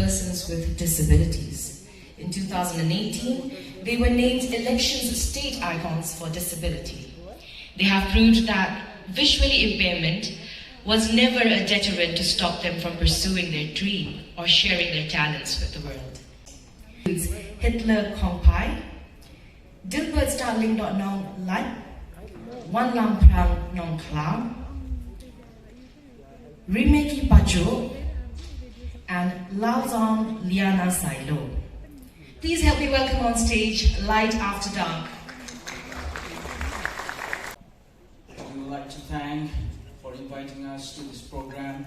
persons with disabilities. In 2018, they were named Elections State Icons for Disability. They have proved that visually impairment was never a deterrent to stop them from pursuing their dream or sharing their talents with the world. Hitler Kongpai, Dilbert Starling Nong Light, Wan Lam Prang Nong Klam, Rimeki Pacho, and Laozong Liana Sailo. Please help me welcome on stage Light After Dark. We would like to thank for inviting us to this program.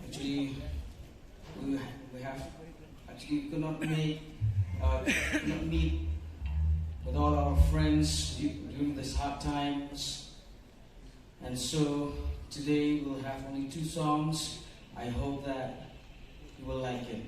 Actually, we could not meet with all our friends during these hard times, and so today we'll have only 2 songs. I hope that you will like it.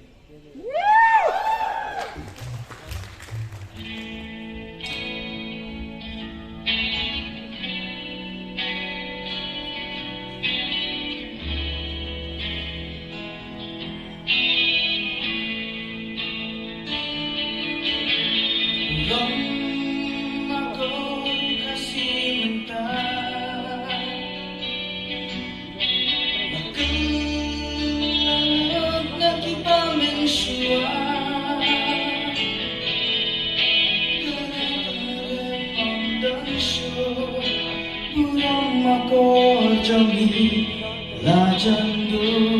Ako jami la jandu